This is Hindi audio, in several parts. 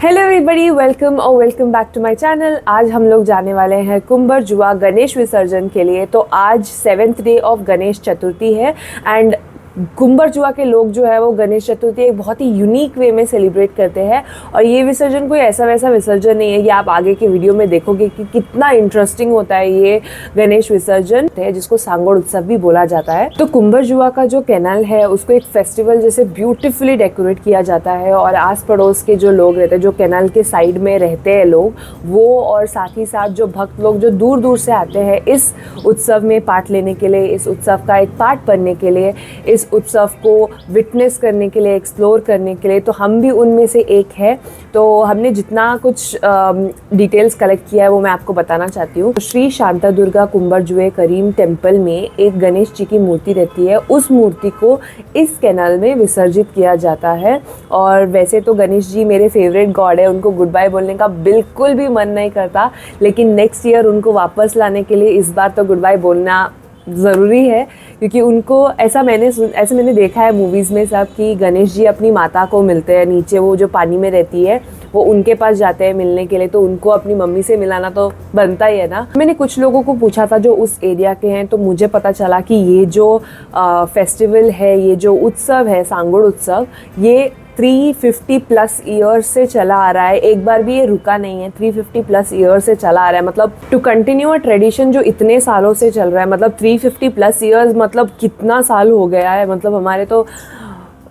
Hello everybody, welcome back to my channel. आज हम लोग जाने वाले हैं कुंभरजुआ गणेश विसर्जन के लिए। तो आज 7th day of Ganesh Chaturthi है एंड कुंभरजुआ के लोग जो है वो गणेश चतुर्थी एक बहुत ही यूनिक वे में सेलिब्रेट करते हैं। और ये विसर्जन कोई ऐसा वैसा विसर्जन नहीं है, ये आप आगे के वीडियो में देखोगे कि कितना इंटरेस्टिंग होता है ये गणेश विसर्जन है, जिसको सांगोड़ उत्सव भी बोला जाता है। तो कुंभरजुआ का जो कैनाल है उसको एक फेस्टिवल जैसे ब्यूटीफुली डेकोरेट किया जाता है और आस पड़ोस के जो लोग रहते हैं, जो कैनाल के साइड में रहते हैं लोग, वो और साथ ही साथ जो भक्त लोग जो दूर दूर से आते हैं इस उत्सव में पार्ट लेने के लिए, इस उत्सव का एक पार्ट बनने के लिए, इस उत्सव को विटनेस करने के लिए, एक्सप्लोर करने के लिए, तो हम भी उनमें से एक है। तो हमने जितना कुछ डिटेल्स कलेक्ट किया है वो मैं आपको बताना चाहती हूँ। श्री शांता दुर्गा कुंभरजुए करीम टेम्पल में एक गणेश जी की मूर्ति रहती है। उस मूर्ति को इस कैनाल में विसर्जित किया जाता है। और वैसे तो गणेश जी मेरे फेवरेट गॉड है, उनको गुड बाय बोलने का बिल्कुल भी मन नहीं करता, लेकिन नेक्स्ट ईयर उनको वापस लाने के लिए इस बार तो गुड बाय बोलना ज़रूरी है, क्योंकि उनको ऐसा मैंने देखा है मूवीज़ में सब कि गणेश जी अपनी माता को मिलते हैं नीचे, वो जो पानी में रहती है वो उनके पास जाते हैं मिलने के लिए, तो उनको अपनी मम्मी से मिलाना तो बनता ही है ना। मैंने कुछ लोगों को पूछा था जो उस एरिया के हैं, तो मुझे पता चला कि ये जो फेस्टिवल है, ये जो उत्सव है सांगोड़ उत्सव, ये 350 प्लस ईयर्स से चला आ रहा है। एक बार भी ये रुका नहीं है, 350 प्लस ईयर्स से चला आ रहा है। मतलब टू कंटिन्यू अ ट्रेडिशन जो इतने सालों से चल रहा है, मतलब 350 प्लस ईयर्स मतलब कितना साल हो गया है। मतलब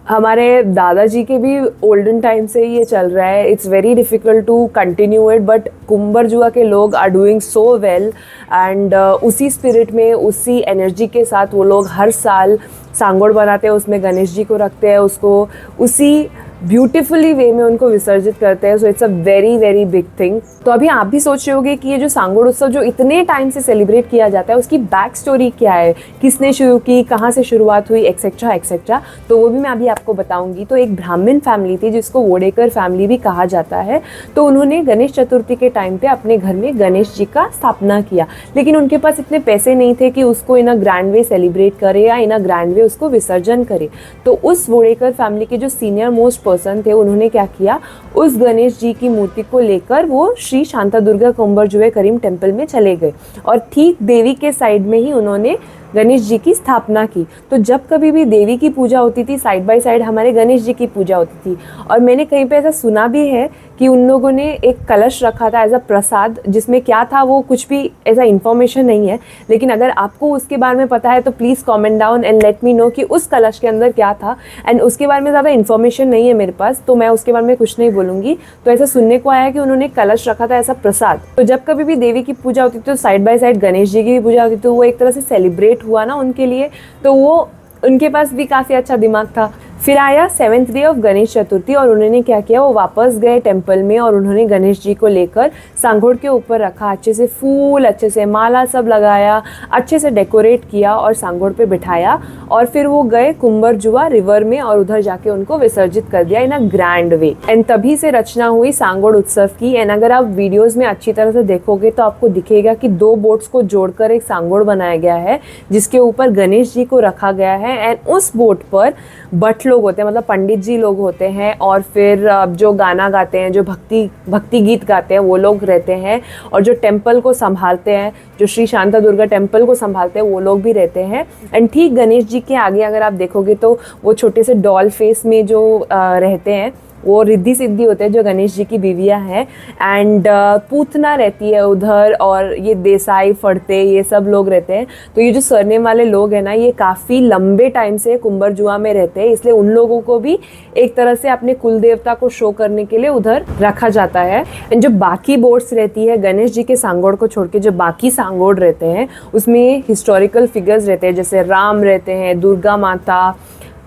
हमारे दादाजी के भी ओल्डन टाइम से ये चल रहा है। It's very difficult to continue it, but Kumbharjua के लोग are doing so well and उसी स्पिरिट में, उसी एनर्जी के साथ वो लोग हर साल सांगोड़ बनाते हैं, उसमें गणेश जी को रखते हैं, उसको उसी ब्यूटीफुली वे में उनको विसर्जित करते हैं। So it's a very very big thing. तो अभी आप भी सोच रहे होगे कि ये जो सांगोड़ उत्सव जो इतने टाइम से सेलिब्रेट किया जाता है उसकी बैक स्टोरी क्या है, किसने शुरू की, कहाँ से शुरुआत हुई, एक्सेट्रा एक्सेट्रा, तो वो भी मैं अभी आपको बताऊंगी। तो एक ब्राह्मण फैमिली थी जिसको वोडेकर फैमिली भी कहा जाता है। तो उन्होंने गणेश चतुर्थी के टाइम पे अपने घर में गणेश जी का स्थापना किया, लेकिन उनके पास इतने पैसे नहीं थे कि उसको इन अ ग्रैंड वे सेलिब्रेट करे या इन अ ग्रैंड वे उसको विसर्जन करे। तो उस वोडेकर फैमिली के जो सीनियर मोस्ट पर्सन थे, उन्होंने क्या किया, उस गणेश जी की मूर्ति को लेकर वो श्री शांता दुर्गा कुंभरजुए करीम टेम्पल में चले गए और ठीक देवी के साइड में ही उन्होंने गणेश जी की स्थापना की। तो जब कभी भी देवी की पूजा होती थी, साइड बाय साइड हमारे गणेश जी की पूजा होती थी। और मैंने कहीं पे ऐसा सुना भी है कि उन लोगों ने एक कलश रखा था एज अ प्रसाद, जिसमें क्या था वो कुछ भी ऐसा इन्फॉर्मेशन नहीं है, लेकिन अगर आपको उसके बारे में पता है तो please comment down and let me know कि उस कलश के अंदर क्या था। एंड उसके बारे में ज़्यादा इन्फॉर्मेशन नहीं है मेरे पास, तो मैं उसके बारे में कुछ नहीं बोलूँगी। तो ऐसा सुनने को आया कि उन्होंने कलश रखा था ऐसा प्रसाद। तो जब कभी भी देवी की पूजा होती थी तो side by side Ganesh ji की भी पूजा होती थी, तो वो एक तरह से सेलिब्रेट हुआ ना उनके लिए, तो वो उनके पास भी काफ़ी अच्छा दिमाग था। फिर आया 7th day of Ganesh Chaturthi और उन्होंने क्या किया, वो वापस गए टेम्पल में और उन्होंने गणेश जी को लेकर सांगोड़ के ऊपर रखा, अच्छे से फूल, अच्छे से माला सब लगाया, अच्छे से डेकोरेट किया और सांगोड़ पे बिठाया। और फिर वो गए कुंभरजुआ रिवर में और उधर जाके उनको विसर्जित कर दिया इन अ ग्रैंड वे। एंड तभी से रचना हुई सांगोड़ उत्सव की। एंड अगर आप वीडियोज़ में अच्छी तरह से देखोगे तो आपको दिखेगा कि 2 बोट्स को जोड़कर एक सांगोड़ बनाया गया है, जिसके ऊपर गणेश जी को रखा गया है। एंड उस बोट पर भट लोग होते हैं, मतलब पंडित जी लोग होते हैं, और फिर जो गाना गाते हैं, जो भक्ति गीत गाते हैं, वो लोग रहते हैं। और जो टेम्पल को संभालते हैं, जो श्री शांता दुर्गा टेम्पल को संभालते हैं, वो लोग भी रहते हैं। एंड ठीक गणेश जी के आगे अगर आप देखोगे तो वो छोटे से डॉल फेस में जो रहते हैं वो रिद्धि सिद्धि होते हैं, जो गणेश जी की बीवियाँ हैं। एंड पूतना रहती है उधर, और ये देसाई फड़ते ये सब लोग रहते हैं। तो ये जो सरनेम वाले लोग हैं ना, ये काफ़ी लंबे टाइम से कुंभरजुआ में रहते हैं, इसलिए उन लोगों को भी एक तरह से अपने कुल देवता को शो करने के लिए उधर रखा जाता है। एंड जो बाकी बोट्स रहती है गणेश जी के सांगोड़ को छोड़ के, जो बाकी सांगोड़ रहते हैं उसमें हिस्टोरिकल फिगर्स रहते हैं, जैसे राम रहते हैं, दुर्गा माता,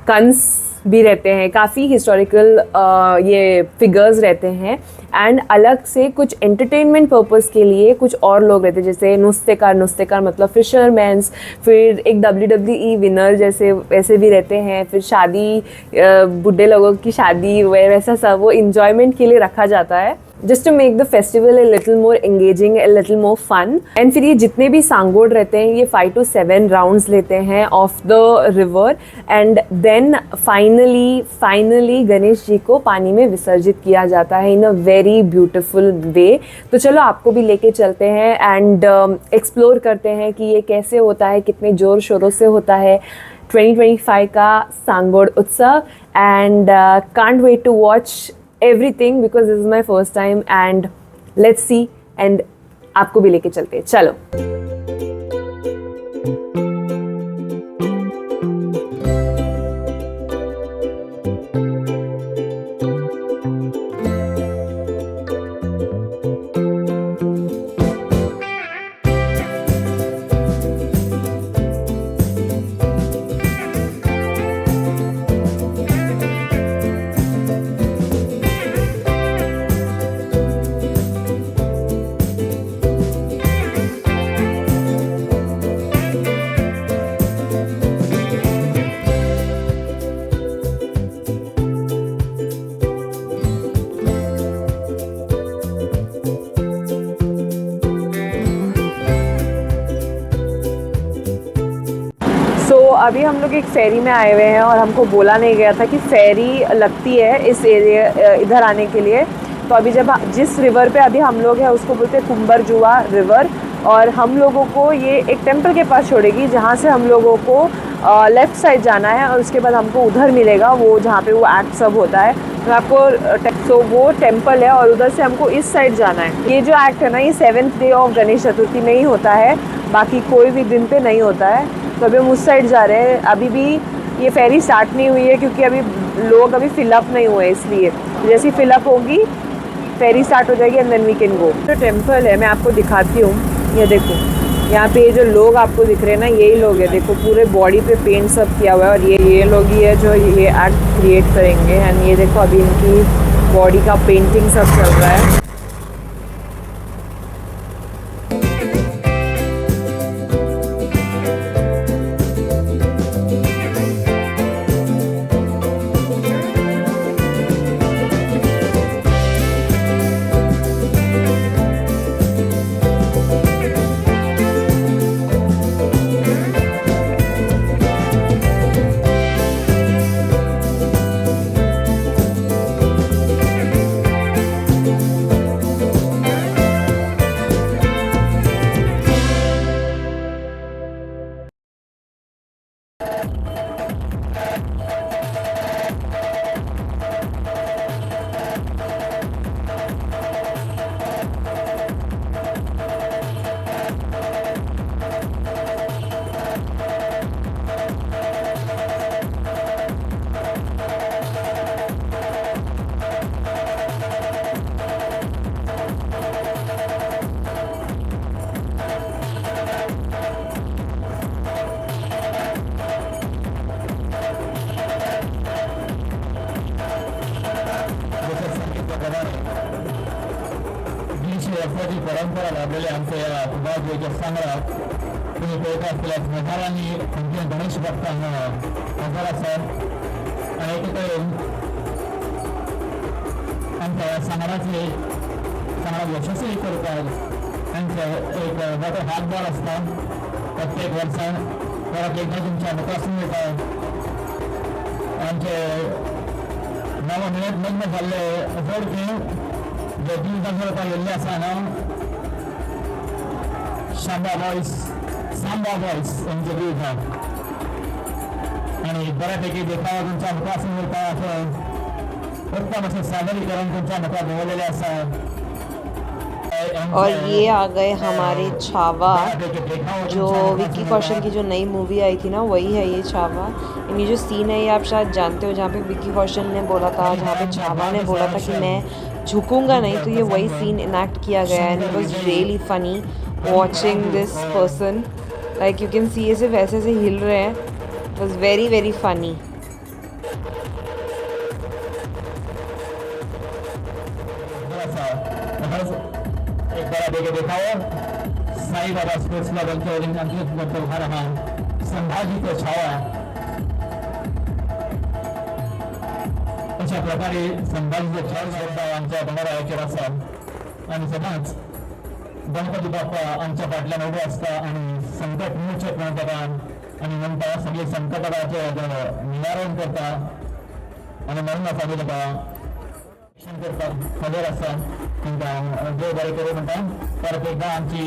कंस भी रहते हैं, काफ़ी हिस्टोरिकल ये फिगर्स रहते हैं। एंड अलग से कुछ एंटरटेनमेंट पर्पस के लिए कुछ और लोग रहते हैं, जैसे नुस्तेकार मतलब फिशरमैन्स, फिर एक WWE विनर जैसे वैसे भी रहते हैं, फिर शादी बुढ़े लोगों की शादी वैसा सब वो इंजॉयमेंट के लिए रखा जाता है। just to make the festival a little more engaging, a little more fun. And फिर ये जितने भी सांगोड रहते हैं ये 5 to 7 rounds लेते हैं of the river and then finally Ganesh ji को पानी में विसर्जित किया जाता है in a very beautiful way. तो चलो आपको भी लेके चलते हैं and explore करते हैं कि ये कैसे होता है, कितने जोर शोरों से होता है 2025 का सांगोड उत्सव and can't wait to watch everything because this is my first time and let's see and आपको भी लेके चलते हैं चलो। अभी हम लोग एक फेरी में आए हुए हैं और हमको बोला नहीं गया था कि फेरी लगती है इस एरिया इधर आने के लिए। तो अभी जिस रिवर पे अभी हम लोग हैं उसको बोलते हैं कुंबरजुआ रिवर और हम लोगों को ये एक टेंपल के पास छोड़ेगी जहाँ से हम लोगों को लेफ़्ट साइड जाना है और उसके बाद हमको उधर मिलेगा वो जहाँ पे वो एक्ट सब होता है। तो आपको वो टेंपल है और उधर से हमको इस साइड जाना है। ये जो एक्ट है ना ये 7th day of Ganesh Chaturthi में ही होता है, बाकी कोई भी दिन पे नहीं होता है। तो अभी हम उस साइड जा रहे हैं। अभी भी ये फेरी स्टार्ट नहीं हुई है क्योंकि अभी लोग फिलअप नहीं हुए, इसलिए जैसी फिलअप होगी फेरी स्टार्ट हो जाएगी and then we can go. जो टेंपल है मैं आपको दिखाती हूँ, ये देखो यहाँ पे जो लोग आपको दिख रहे हैं ना यही लोग हैं। देखो पूरे बॉडी पे पेंट सब किया हुआ है और ये लोग ही है जो ये एक्ट क्रिएट करेंगे। एंड ये देखो अभी इनकी बॉडी का पेंटिंग सब चल रहा है। वर्षाची परंपरा लाभलेल्या आमच्या या कुंभारजुळेच्या संग्रहात तुम्ही पळयत आसतले मेघालांनी आमच्या गणेश भक्तांना हजारा सण आणि एकेकडेन आमच्या या संग्रहाचे संग्रह यशस्वी करतात तांचे एक मोठो हातभार आसता। प्रत्येक वर्सान परत एकदा तुमच्या मुखासून येता आमचे नवनिर्मित लग्न जाल्ले जोडपी जे दीड दंगलपा येल्ले आसा न्हू सांबा बॉयज हेंचे ग्रूप हा आनी बऱ्यापैकी देखावा तुमच्या मुखासून येता अशें उत्तम अशें सादरीकरण तुमच्या मुखार दवरलेलें आसा। और ये आ गए हमारे छावा, जो विक्की कौशल की जो नई मूवी आई थी ना वही है ये छावा। ये जो सीन है ये आप शायद जानते हो जहाँ पे विक्की कौशल ने बोला था, जहाँ पे छावा ने बोला था कि मैं झुकूंगा नहीं, तो ये वही सीन इनैक्ट किया गया है। And it was really funny watching this person, like you can see ये सिर्फ ऐसे से हिल रहे हैं। It was very very funny. एक बड़ा देखे देखाओ साई बाबा स्पोर्ट्स क्लब के अंकित उभा रहा संभाजी को छावा। अच्छा अशा प्रकारे संभाजीचे 4 शब्द आमच्या गणरायाचेर आसात आणि सदांच गणपती बाप्पा आमच्या फाटल्यान उबे आसता आणि संकट मोडचे प्रयत्न आणि म्हणटा सगळे संकटाचे निवारण करता आणि म्हणून आमी ताका करता खबर आसा तांकां देव बरें करूं म्हणटा परत एकदां आमची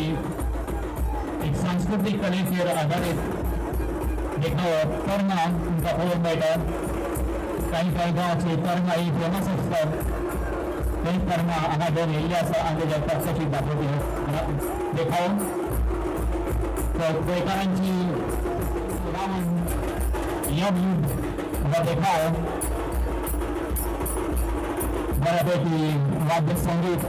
एक सांस्कृतीक कलेचेर आदारीत देखावो तरंगा तुमकां पळोवंक मेळटा काही गांवांची तरंगा ही फेमस आसतात ते तरंगा हांगा घेवन येयल्ले आसा आनी तेज्या प्रात्यक्षीक दाखोवपी देखाव गोंयकारांची रावण यम युद्ध हो देखाव बऱ्यापैकी वाद्य संगीत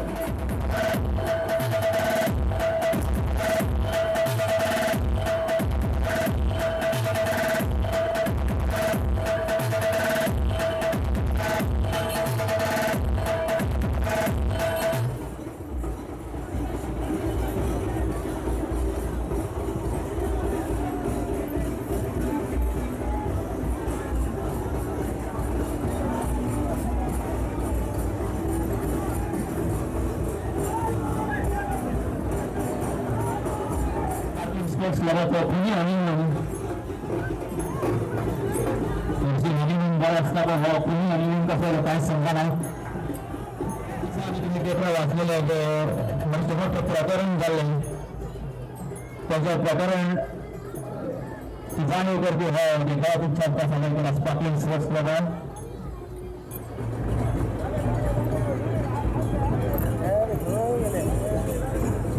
Selamat ini honeymoon. Jadi honeymoon बरं असता पण हा कुणी honeymoon कसं काय समजा तुम्ही पेपर वाचलेले म्हणजे मोठं प्रकरण झालं त्याचं प्रकरण जाणीव करते हा देखावा खूप छान सांगितलं स्पार्कलिंग स्पोर्ट्स क्लब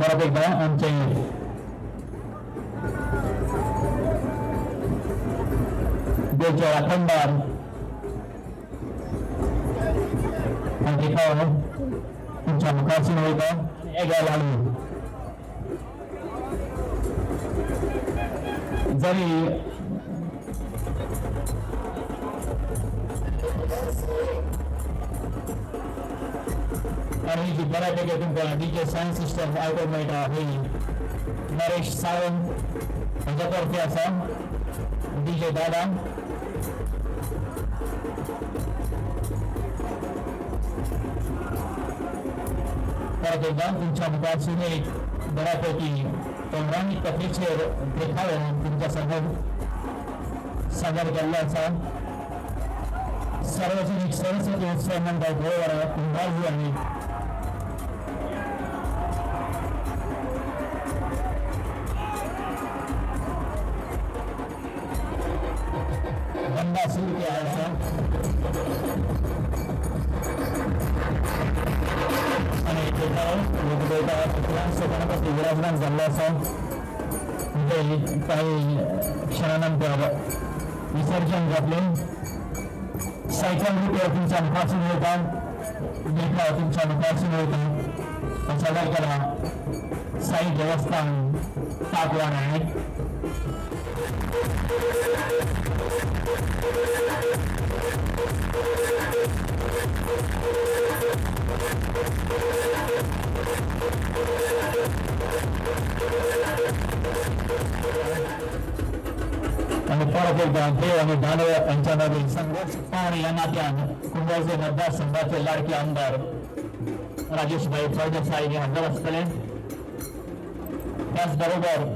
परत एकदा आमचे देवच्या राखणदार आणि देखाव तुमच्या मुखासून वयता एग्याला लागली जरी आणि जी बऱ्यापैकी तुमकां डीजे साऊंड सिस्टम आयकूंक मेळटा ही नरेश सावंत हांच्या तर्फे आसा डीजे दादा परत एकदा तुमच्या मुखासून एक बऱ्यापैकी पौराणिक कथेचेर देखावो तुमच्या समोर सादर केल्लो आसा सार्वजनिक सरस्वती उत्सव म्हणटा गोवा कुंभारजी आनी बंदा सुरू केला आसा आणि गणपती विराजमान झाला असा काही क्षणानंतर विसर्जन घातले सायकल रुपये तुमच्या मुखासून होता देखाव तुमच्या मुखासून होता सादर केला साई देवस्थान ताकवान आहे आणि परत एकदा देव आणि दानव यांच्यामध्ये संघर्ष पाहणे या नात्यान कुंभारचे मतदारसंघाचे लाडके आमदार राजेशभाई फळदेसाई हे हजर असतले त्याचबरोबर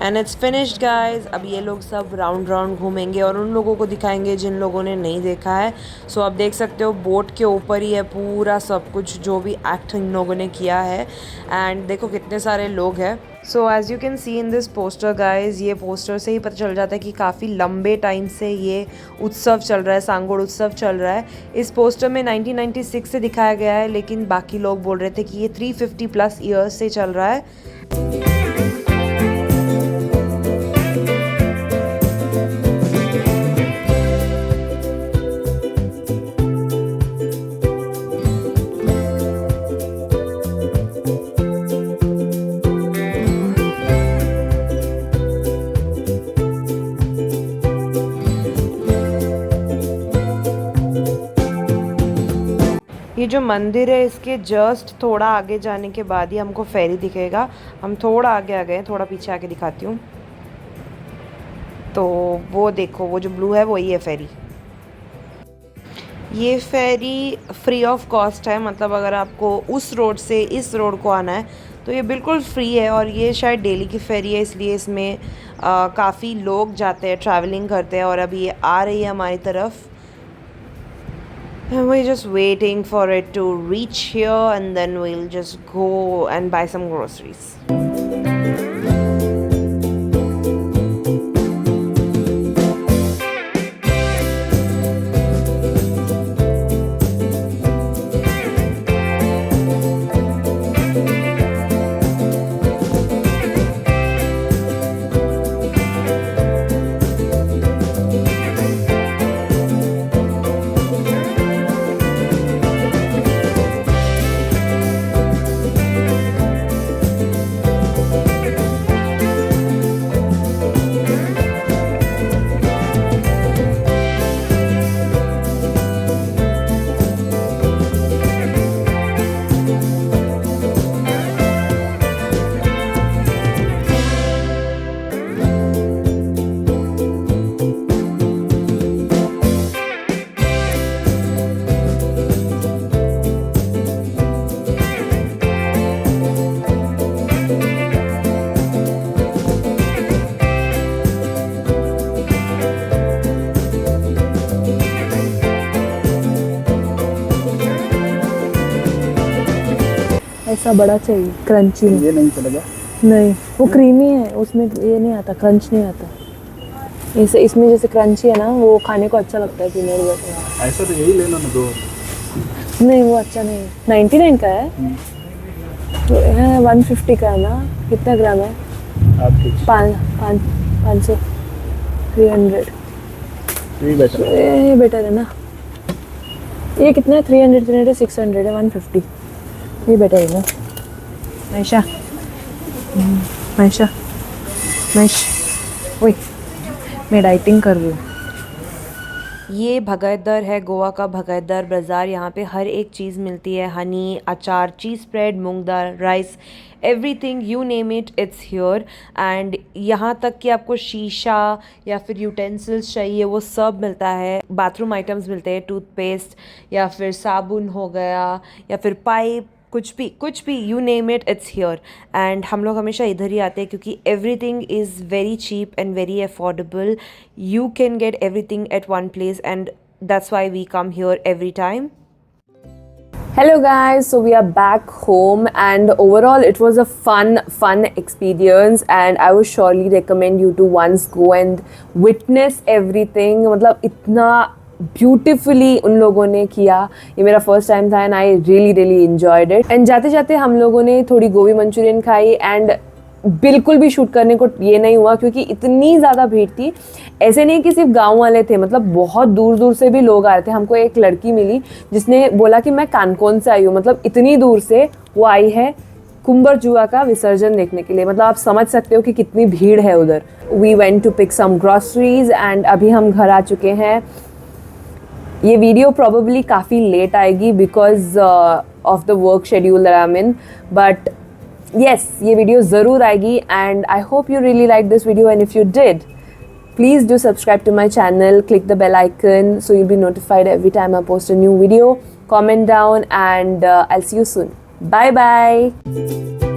एंड इट्स फिनिश्ड गाइज। अब ये लोग सब राउंड राउंड घूमेंगे और उन लोगों को दिखाएंगे जिन लोगों ने नहीं देखा है। सो आप देख सकते हो बोट के ऊपर ही है पूरा सब कुछ जो भी एक्ट इन लोगों ने किया है एंड देखो कितने सारे लोग हैं। So as you can see in this poster guys, ये पोस्टर से ही पता चल जाता है कि काफ़ी लंबे टाइम से ये उत्सव चल रहा है, सांगोड़ उत्सव चल रहा है। इस पोस्टर में 1996 से दिखाया गया है, लेकिन बाकी लोग बोल रहे थे कि ये 350+ ईयर्स से चल रहा है। ये जो मंदिर है इसके जस्ट थोड़ा आगे जाने के बाद ही हमको फेरी दिखेगा। हम थोड़ा आगे आ गए, थोड़ा पीछे आके दिखाती हूँ। तो वो देखो, वो जो ब्लू है वही है फेरी। ये फेरी फ्री ऑफ कॉस्ट है, मतलब अगर आपको उस रोड से इस रोड को आना है तो ये बिल्कुल फ्री है। और ये शायद डेली की फेरी है, इसलिए इसमें काफ़ी लोग जाते हैं, ट्रैवलिंग करते हैं। और अभी ये आ रही है हमारी तरफ। And we're just waiting for it to reach here, and then we'll just go and buy some groceries. ऐसा बड़ा चाहिए, क्रंची ये नहीं चलेगा। नहीं, वो क्रीमी है, उसमें ये नहीं आता, क्रंच नहीं आता। इसमें जैसे क्रंची है ना, वो खाने को अच्छा लगता है पीने में। ऐसा तो यही ले लो ना, 2। नहीं, वो अच्छा नहीं है। 99 का है तो है, 150 का है ना। कितना ग्राम है? 500, 300। ये बेटर है ना। ये कितना है? 300, 600 है, 150। ये बेटर है ना। मैशा मैशा मैश, ओए मैं डाइटिंग कर रही हूँ। ये भगतदर है, गोवा का भगतदर बाज़ार। यहाँ पे हर एक चीज़ मिलती है, हनी, अचार, चीज़ स्प्रेड, मूंग दाल, rice, everything you name it, it's here. And यहाँ तक कि आपको शीशा या फिर यूटेंसिल्स चाहिए वो सब मिलता है। बाथरूम आइटम्स मिलते हैं, टूथपेस्ट या फिर साबुन हो गया या फिर पाइप, कुछ भी you name it, it's here. And हम लोग हमेशा इधर ही आते हैं क्योंकि everything is very cheap and very affordable. You can get everything at one place and that's why we come here every time. Hello guys, so we are back home and overall it was a fun experience and I would surely recommend you to once go and witness everything. मतलब इतना ब्यूटिफुली उन लोगों ने किया। ये मेरा फर्स्ट टाइम था and I really enjoyed it. And जाते जाते हम लोगों ने थोड़ी गोभी मंचूरियन खाई एंड बिल्कुल भी शूट करने को ये नहीं हुआ क्योंकि इतनी ज़्यादा भीड़ थी। ऐसे नहीं कि सिर्फ गांव वाले थे, मतलब बहुत दूर दूर से भी लोग आ रहे थे। हमको एक लड़की मिली जिसने बोला कि मैं कानकोन से आई हूँ, मतलब इतनी दूर से वो आई है कुंबर जुआ का विसर्जन देखने के लिए। मतलब आप समझ सकते हो कि कितनी भीड़ है उधर। We went to pick some groceries and अभी हम घर आ चुके हैं। ये वीडियो प्रोबेबली काफ़ी लेट आएगी because of the work schedule that I am in, but yes, ये वीडियो ज़रूर आएगी and I hope you really liked this video, and if you did, please do subscribe to my channel, click the bell icon so you'll be notified every time I post a new video. Comment down and I'll see you soon. Bye bye.